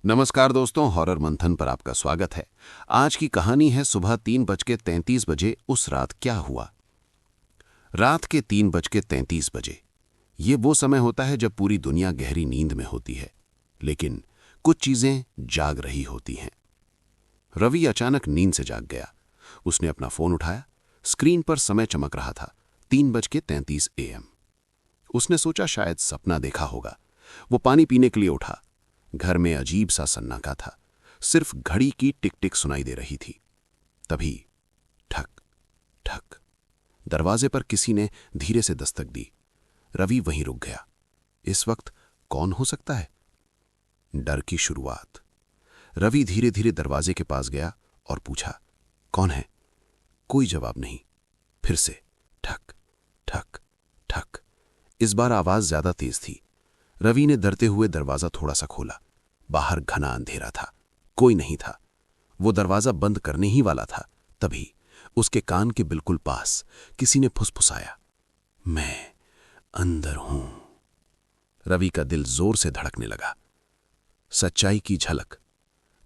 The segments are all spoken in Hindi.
नमस्कार दोस्तों, हॉरर मंथन पर आपका स्वागत है। आज की कहानी है सुबह 3:33 उस रात क्या हुआ। रात के 3:33 ये वो समय होता है जब पूरी दुनिया गहरी नींद में होती है, लेकिन कुछ चीजें जाग रही होती हैं। रवि अचानक नींद से जाग गया। उसने अपना फोन उठाया। स्क्रीन पर समय चमक रहा था, 3:33 AM। उसने सोचा शायद सपना देखा होगा। वो पानी पीने के लिए उठा। घर में अजीब सा सन्नाटा था। सिर्फ घड़ी की टिक टिक सुनाई दे रही थी। तभी ठक ठक, दरवाजे पर किसी ने धीरे से दस्तक दी। रवि वहीं रुक गया। इस वक्त कौन हो सकता है? डर की शुरुआत। रवि धीरे धीरे दरवाजे के पास गया और पूछा, कौन है? कोई जवाब नहीं। फिर से ठक ठक ठक। इस बार आवाज ज्यादा तेज थी। रवि ने डरते हुए दरवाजा थोड़ा सा खोला। बाहर घना अंधेरा था, कोई नहीं था। वो दरवाजा बंद करने ही वाला था, तभी उसके कान के बिल्कुल पास किसी ने फुसफुसाया, मैं अंदर हूं। रवि का दिल जोर से धड़कने लगा। सच्चाई की झलक।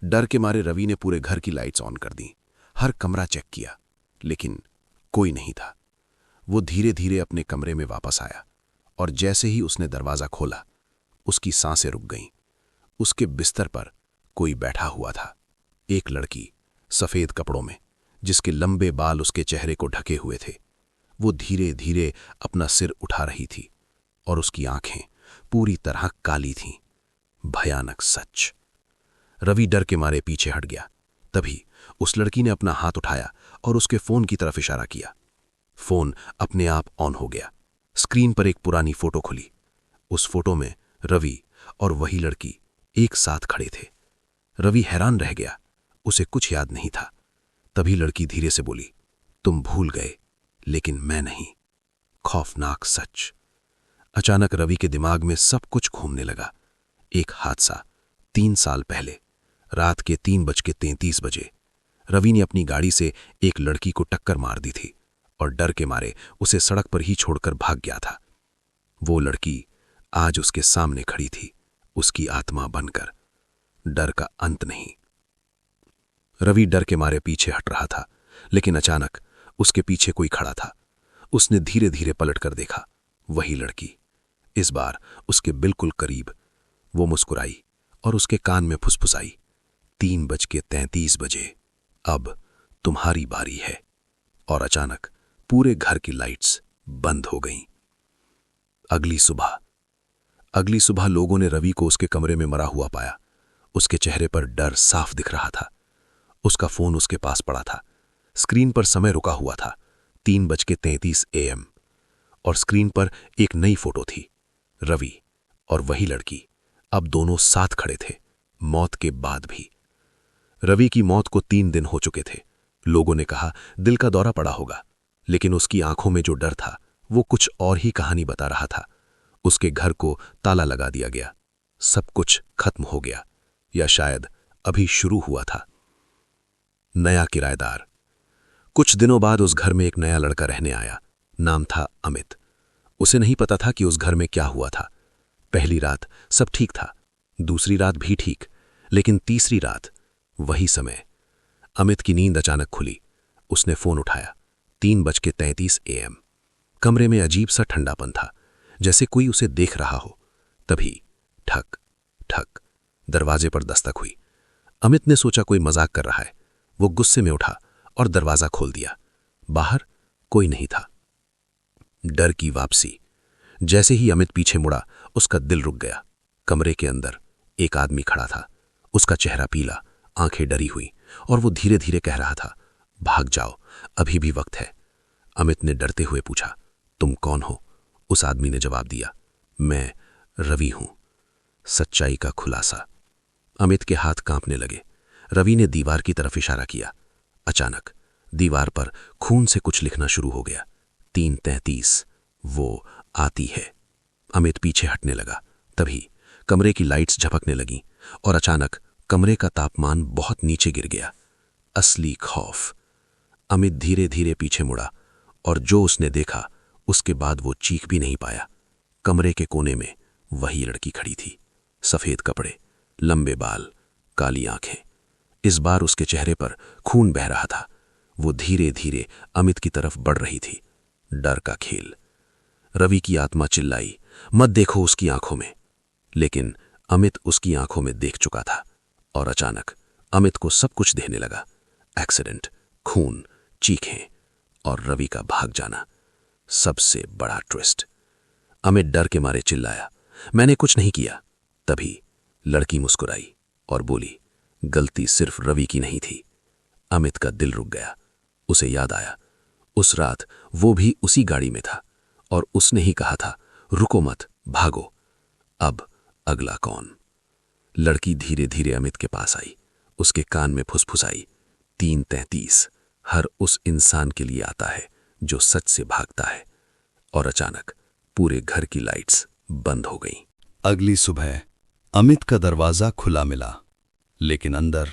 डर के मारे रवि ने पूरे घर की लाइट्स ऑन कर दी। हर कमरा चेक किया, लेकिन कोई नहीं था। वो धीरे धीरे अपने कमरे में वापस आया और जैसे ही उसने दरवाजा खोला, उसकी सांसें रुक गईं। उसके बिस्तर पर कोई बैठा हुआ था। एक लड़की, सफेद कपड़ों में, जिसके लंबे बाल उसके चेहरे को ढके हुए थे। वो धीरे धीरे अपना सिर उठा रही थी और उसकी आंखें पूरी तरह काली थीं। भयानक सच। रवि डर के मारे पीछे हट गया। तभी उस लड़की ने अपना हाथ उठाया और उसके फोन की तरफ इशारा किया। फोन अपने आप ऑन हो गया। स्क्रीन पर एक पुरानी फोटो खुली। उस फोटो में रवि और वही लड़की एक साथ खड़े थे। रवि हैरान रह गया। उसे कुछ याद नहीं था। तभी लड़की धीरे से बोली, तुम भूल गए, लेकिन मैं नहीं। खौफनाक सच। अचानक रवि के दिमाग में सब कुछ घूमने लगा। एक हादसा 3 साल पहले, रात के 3:33 रवि ने अपनी गाड़ी से एक लड़की को टक्कर मार दी थी और डर के मारे उसे सड़क पर ही छोड़कर भाग गया था। वो लड़की आज उसके सामने खड़ी थी, उसकी आत्मा बनकर। डर का अंत नहीं। रवि डर के मारे पीछे हट रहा था, लेकिन अचानक उसके पीछे कोई खड़ा था। उसने धीरे धीरे पलटकर देखा। वही लड़की, इस बार उसके बिल्कुल करीब। वो मुस्कुराई और उसके कान में फुसफुसाई, 3:33 अब तुम्हारी बारी है। और अचानक पूरे घर की लाइट्स बंद हो गईं। अगली सुबह लोगों ने रवि को उसके कमरे में मरा हुआ पाया। उसके चेहरे पर डर साफ दिख रहा था। उसका फोन उसके पास पड़ा था। स्क्रीन पर समय रुका हुआ था, 3:33 AM। और स्क्रीन पर एक नई फोटो थी, रवि और वही लड़की। अब दोनों साथ खड़े थे, मौत के बाद भी। रवि की मौत को 3 दिन हो चुके थे। लोगों ने कहा दिल का दौरा पड़ा होगा, लेकिन उसकी आंखों में जो डर था वो कुछ और ही कहानी बता रहा था। उसके घर को ताला लगा दिया गया। सब कुछ खत्म हो गया, या शायद अभी शुरू हुआ था। नया किराएदार। कुछ दिनों बाद उस घर में एक नया लड़का रहने आया। नाम था अमित। उसे नहीं पता था कि उस घर में क्या हुआ था। पहली रात सब ठीक था, दूसरी रात भी ठीक, लेकिन तीसरी रात वही समय। अमित की नींद अचानक खुली। उसने फोन उठाया। 3:33 AM। कमरे में अजीब सा ठंडापन था, जैसे कोई उसे देख रहा हो। तभी ठक ठक, दरवाजे पर दस्तक हुई। अमित ने सोचा कोई मजाक कर रहा है। वो गुस्से में उठा और दरवाजा खोल दिया। बाहर कोई नहीं था। डर की वापसी। जैसे ही अमित पीछे मुड़ा, उसका दिल रुक गया। कमरे के अंदर एक आदमी खड़ा था। उसका चेहरा पीला, आंखें डरी हुई, और वो धीरे धीरे कह रहा था, भाग जाओ, अभी भी वक्त है। अमित ने डरते हुए पूछा, तुम कौन हो? उस आदमी ने जवाब दिया, मैं रवि हूं। सच्चाई का खुलासा। अमित के हाथ कांपने लगे। रवि ने दीवार की तरफ इशारा किया। अचानक दीवार पर खून से कुछ लिखना शुरू हो गया। 3:33, वो आती है। अमित पीछे हटने लगा। तभी कमरे की लाइट्स झपकने लगीं और अचानक कमरे का तापमान बहुत नीचे गिर गया। असली खौफ। अमित धीरे धीरे पीछे मुड़ा और जो उसने देखा उसके बाद वो चीख भी नहीं पाया। कमरे के कोने में वही लड़की खड़ी थी। सफेद कपड़े, लंबे बाल, काली आंखें। इस बार उसके चेहरे पर खून बह रहा था। वो धीरे धीरे अमित की तरफ बढ़ रही थी। डर का खेल। रवि की आत्मा चिल्लाई, मत देखो उसकी आंखों में। लेकिन अमित उसकी आंखों में देख चुका था। और अचानक अमित को सब कुछ दिखने लगा। एक्सीडेंट, खून, चीखें और रवि का भाग जाना। सबसे बड़ा ट्विस्ट। अमित डर के मारे चिल्लाया, मैंने कुछ नहीं किया। तभी लड़की मुस्कुराई और बोली, गलती सिर्फ रवि की नहीं थी। अमित का दिल रुक गया। उसे याद आया, उस रात वो भी उसी गाड़ी में था और उसने ही कहा था, रुको मत, भागो। अब अगला कौन? लड़की धीरे धीरे अमित के पास आई। उसके कान में फुसफुसाई, 3:33 हर उस इंसान के लिए आता है जो सच से भागता है। और अचानक पूरे घर की लाइट्स बंद हो गईं। अगली सुबह अमित का दरवाजा खुला मिला, लेकिन अंदर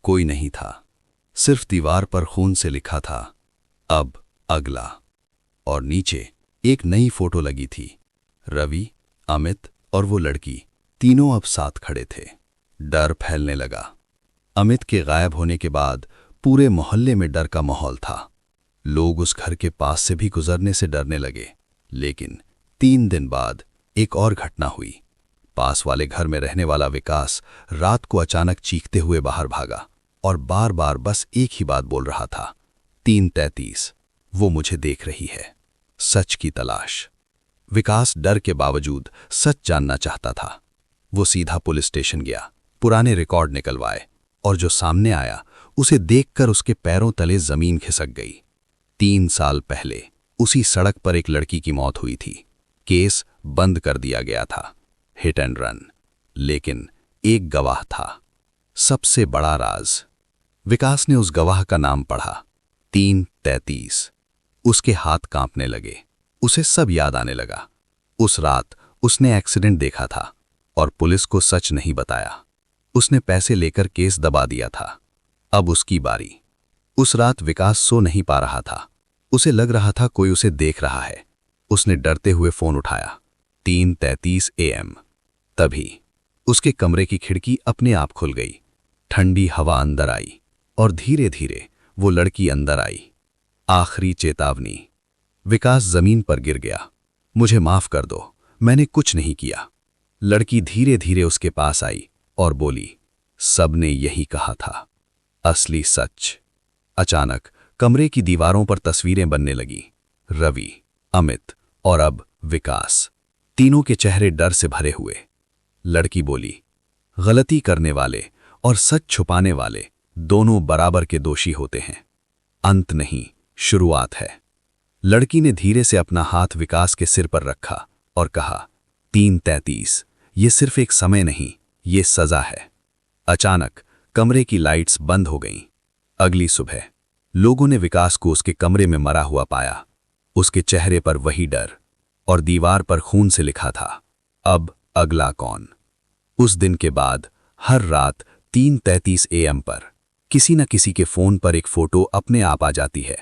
कोई नहीं था। सिर्फ दीवार पर खून से लिखा था, अब अगला। और नीचे एक नई फोटो लगी थी। रवि, अमित और वो लड़की, तीनों अब साथ खड़े थे। डर फैलने लगा। अमित के गायब होने के बाद पूरे मोहल्ले में डर का माहौल था। लोग उस घर के पास से भी गुजरने से डरने लगे। लेकिन 3 दिन बाद एक और घटना हुई। पास वाले घर में रहने वाला विकास रात को अचानक चीखते हुए बाहर भागा और बार बार बस एक ही बात बोल रहा था, 3:33 वो मुझे देख रही है। सच की तलाश। विकास डर के बावजूद सच जानना चाहता था। वो सीधा पुलिस स्टेशन गया, पुराने रिकॉर्ड निकलवाए और जो सामने आया उसे देखकर उसके पैरों तले जमीन खिसक गई। 3 साल पहले उसी सड़क पर एक लड़की की मौत हुई थी। केस बंद कर दिया गया था, हिट एंड रन। लेकिन एक गवाह था। सबसे बड़ा राज। विकास ने उस गवाह का नाम पढ़ा, 3:33। उसके हाथ कांपने लगे। उसे सब याद आने लगा। उस रात उसने एक्सीडेंट देखा था और पुलिस को सच नहीं बताया। उसने पैसे लेकर केस दबा दिया था। अब उसकी बारी। उस रात विकास सो नहीं पा रहा था। उसे लग रहा था कोई उसे देख रहा है। उसने डरते हुए फोन उठाया, 3:33 AM। तभी उसके कमरे की खिड़की अपने आप खुल गई। ठंडी हवा अंदर आई और धीरे धीरे वो लड़की अंदर आई। आखिरी चेतावनी। विकास जमीन पर गिर गया। मुझे माफ कर दो, मैंने कुछ नहीं किया। लड़की धीरे धीरे उसके पास आई और बोली, सबने यही कहा था, असली सच। अचानक कमरे की दीवारों पर तस्वीरें बनने लगी। रवि, अमित और अब विकास, तीनों के चेहरे डर से भरे हुए। लड़की बोली, गलती करने वाले और सच छुपाने वाले दोनों बराबर के दोषी होते हैं। अंत नहीं, शुरुआत है। लड़की ने धीरे से अपना हाथ विकास के सिर पर रखा और कहा, 3:33 ये सिर्फ एक समय नहीं, ये सजा है। अचानक कमरे की लाइट्स बंद हो गईं। अगली सुबह लोगों ने विकास को उसके कमरे में मरा हुआ पाया। उसके चेहरे पर वही डर और दीवार पर खून से लिखा था, अब अगला कौन। उस दिन के बाद हर रात 3:33 AM पर किसी न किसी के फोन पर एक फोटो अपने आप आ जाती है,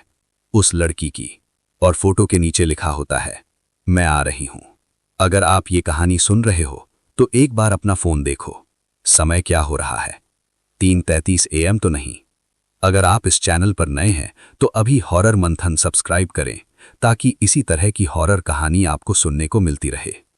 उस लड़की की। और फोटो के नीचे लिखा होता है, मैं आ रही हूं। अगर आप ये कहानी सुन रहे हो तो एक बार अपना फोन देखो, समय क्या हो रहा है, 3:33 AM तो नहीं। अगर आप इस चैनल पर नए हैं तो अभी हॉरर मंथन सब्सक्राइब करें ताकि इसी तरह की हॉरर कहानी आपको सुनने को मिलती रहे।